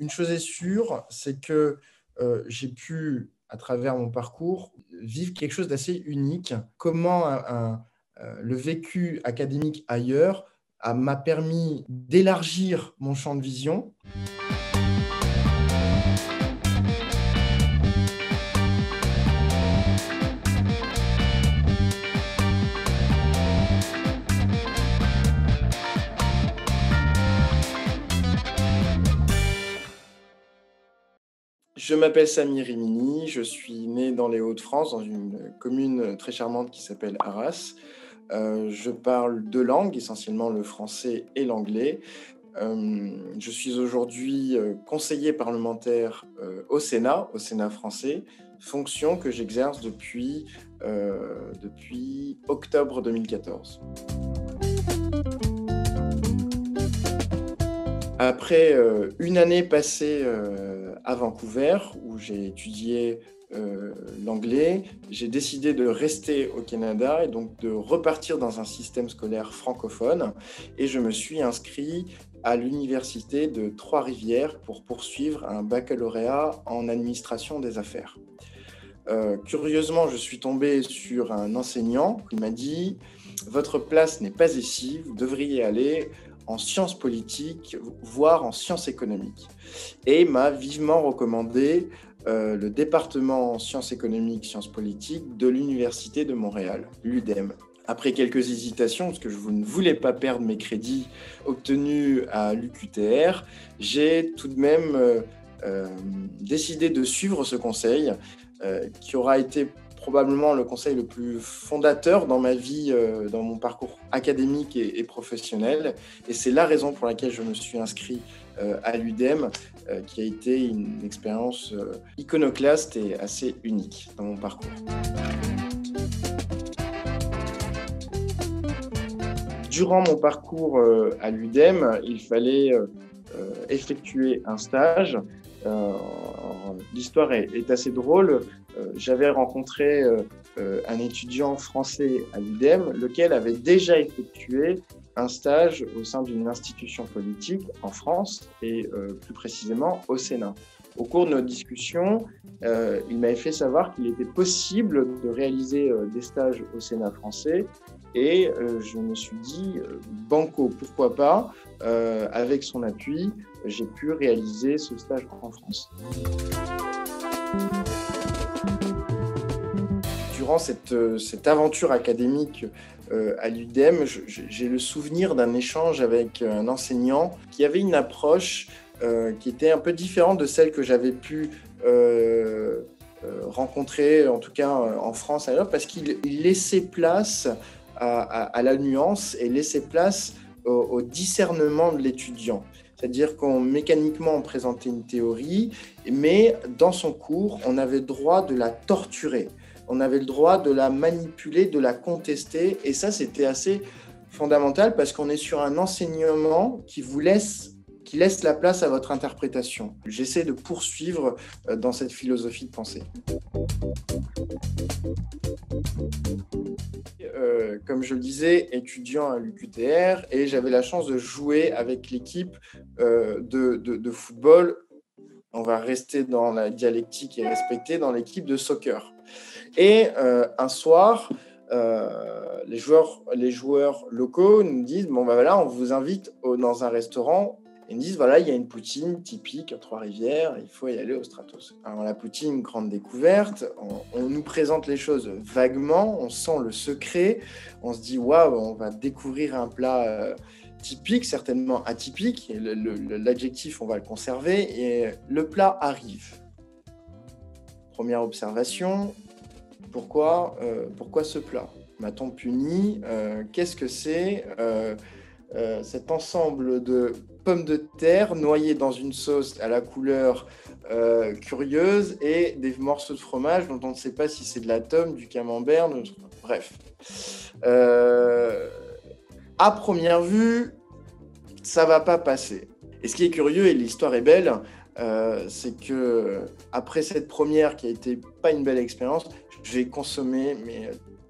Une chose est sûre, c'est que j'ai pu, à travers mon parcours, vivre quelque chose d'assez unique. Comment le vécu académique ailleurs m'a permis d'élargir mon champ de vision. Je m'appelle Samy Rimini, je suis né dans les Hauts-de-France, dans une commune très charmante qui s'appelle Arras. Je parle deux langues, essentiellement le français et l'anglais. Je suis aujourd'hui conseiller parlementaire au Sénat français, fonction que j'exerce depuis octobre 2014. Après une année passée à Vancouver, où j'ai étudié l'anglais, j'ai décidé de rester au Canada et donc de repartir dans un système scolaire francophone. Et je me suis inscrit à l'université de Trois-Rivières pour poursuivre un baccalauréat en administration des affaires. Curieusement, je suis tombé sur un enseignant qui m'a dit « Votre place n'est pas ici, vous devriez aller en sciences politiques, voire en sciences économiques. » Et m'a vivement recommandé le département sciences économiques, sciences politiques de l'Université de Montréal, l'UDEM. Après quelques hésitations, parce que je ne voulais pas perdre mes crédits obtenus à l'UQTR, j'ai tout de même décidé de suivre ce conseil, qui aura été probablement le conseil le plus fondateur dans ma vie, dans mon parcours académique et professionnel. Et c'est la raison pour laquelle je me suis inscrit à l'UDEM, qui a été une expérience iconoclaste et assez unique dans mon parcours. Durant mon parcours à l'UDEM, il fallait effectuer un stage. L'histoire est assez drôle. J'avais rencontré un étudiant français à l'UDEM, lequel avait déjà effectué un stage au sein d'une institution politique en France et plus précisément au Sénat. Au cours de notre discussion, il m'avait fait savoir qu'il était possible de réaliser des stages au Sénat français et je me suis dit, banco, pourquoi pas, avec son appui, j'ai pu réaliser ce stage en France. Durant cette aventure académique à l'UDEM, j'ai le souvenir d'un échange avec un enseignant qui avait une approche qui était un peu différente de celle que j'avais pu rencontrer, en tout cas en France ailleurs, parce qu'il laissait place à la nuance et laissait place au discernement de l'étudiant. C'est-à-dire mécaniquement, on présentait une théorie, mais dans son cours, on avait le droit de la torturer. On avait le droit de la manipuler, de la contester. Et ça, c'était assez fondamental parce qu'on est sur un enseignement qui laisse la place à votre interprétation. J'essaie de poursuivre dans cette philosophie de pensée. Comme je le disais, étudiant à l'UQTR, et j'avais la chance de jouer avec l'équipe de football. On va rester dans la dialectique et respecter dans l'équipe de soccer. Et un soir, les joueurs locaux nous disent « Bon, ben voilà, on vous invite dans un restaurant. » Ils me disent « Voilà, il y a une poutine typique à Trois-Rivières, il faut y aller au Stratos. » Alors la poutine, grande découverte, on nous présente les choses vaguement, on sent le secret, on se dit « Waouh, on va découvrir un plat typique, certainement atypique. » L'adjectif, on va le conserver, et le plat arrive. Première observation, pourquoi ce plat ? M'a-t-on puni ? Qu'est-ce que c'est cet ensemble de pommes de terre noyées dans une sauce à la couleur curieuse et des morceaux de fromage dont on ne sait pas si c'est de la tome, du camembert, bref. À première vue, ça va pas passer. Et ce qui est curieux, et l'histoire est belle, c'est que après cette première qui a été pas une belle expérience, j'ai consommé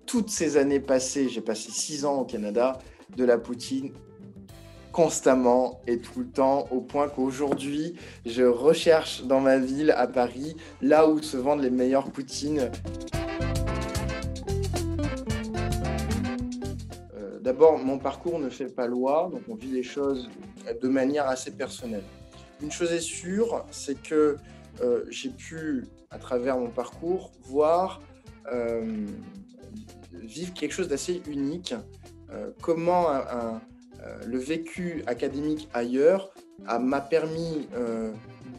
toutes ces années passées, j'ai passé 6 ans au Canada, de la poutine constamment et tout le temps, au point qu'aujourd'hui, je recherche dans ma ville, à Paris, là où se vendent les meilleures poutines. D'abord, mon parcours ne fait pas loi, donc on vit les choses de manière assez personnelle. Une chose est sûre, c'est que j'ai pu, à travers mon parcours, vivre quelque chose d'assez unique. Comment le vécu académique ailleurs m'a permis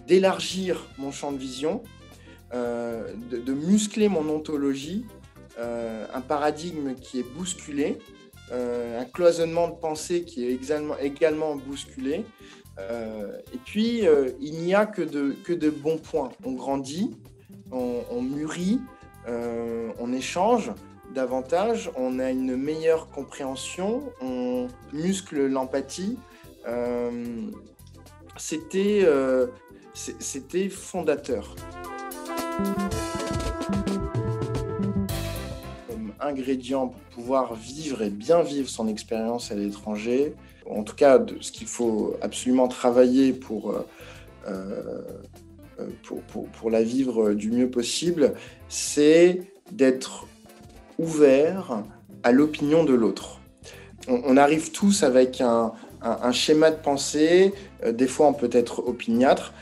d'élargir mon champ de vision, de muscler mon ontologie, un paradigme qui est bousculé, un cloisonnement de pensée qui est également bousculé. Et puis, il n'y a que de bons points. On grandit, on mûrit, on échange davantage, on a une meilleure compréhension, on muscle l'empathie. C'était fondateur. Comme ingrédient pour pouvoir vivre et bien vivre son expérience à l'étranger, en tout cas ce qu'il faut absolument travailler pour la vivre du mieux possible, c'est d'être ouvert à l'opinion de l'autre. On arrive tous avec un schéma de pensée, des fois on peut être opiniâtre,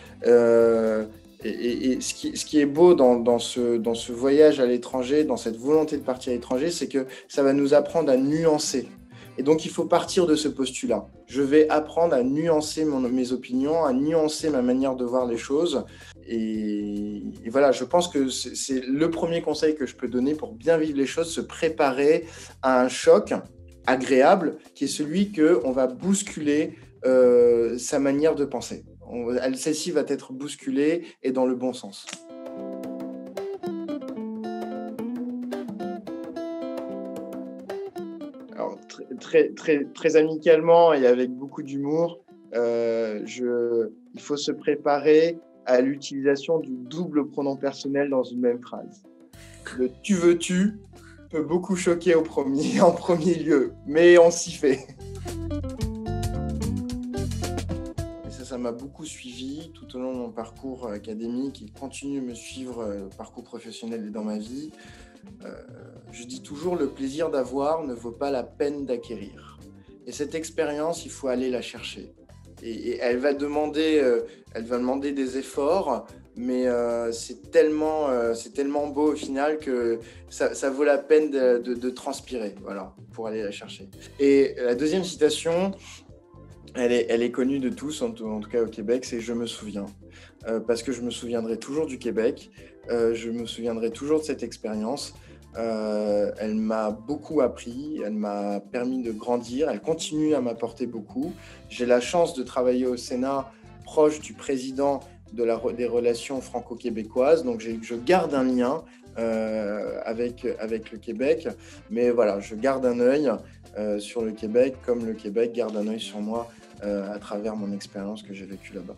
et ce qui est beau dans ce voyage à l'étranger, dans cette volonté de partir à l'étranger, c'est que ça va nous apprendre à nuancer. Et donc il faut partir de ce postulat. Je vais apprendre à nuancer mes opinions, à nuancer ma manière de voir les choses. Et voilà, je pense que c'est le premier conseil que je peux donner pour bien vivre les choses, se préparer à un choc agréable, qui est celui qu'on va bousculer sa manière de penser. Celle-ci va être bousculée et dans le bon sens. Alors, très amicalement et avec beaucoup d'humour, il faut se préparer à l'utilisation du double pronom personnel dans une même phrase. Le « tu veux-tu » peut beaucoup choquer en premier lieu, mais on s'y fait. Et ça m'a beaucoup suivi tout au long de mon parcours académique. Il continue de me suivre, parcours professionnel et dans ma vie. Je dis toujours, le plaisir d'avoir ne vaut pas la peine d'acquérir. Et cette expérience, il faut aller la chercher. Et elle va demander des efforts, mais c'est tellement beau au final que ça vaut la peine de transpirer, voilà, pour aller la chercher. Et la deuxième citation, elle est connue de tous, en tout cas au Québec, c'est « Je me souviens ». Parce que je me souviendrai toujours du Québec, je me souviendrai toujours de cette expérience. Elle m'a beaucoup appris, elle m'a permis de grandir, elle continue à m'apporter beaucoup. J'ai la chance de travailler au Sénat, proche du président des relations franco-québécoises, donc je garde un lien avec le Québec, mais voilà, je garde un œil sur le Québec, comme le Québec garde un œil sur moi à travers mon expérience que j'ai vécue là-bas.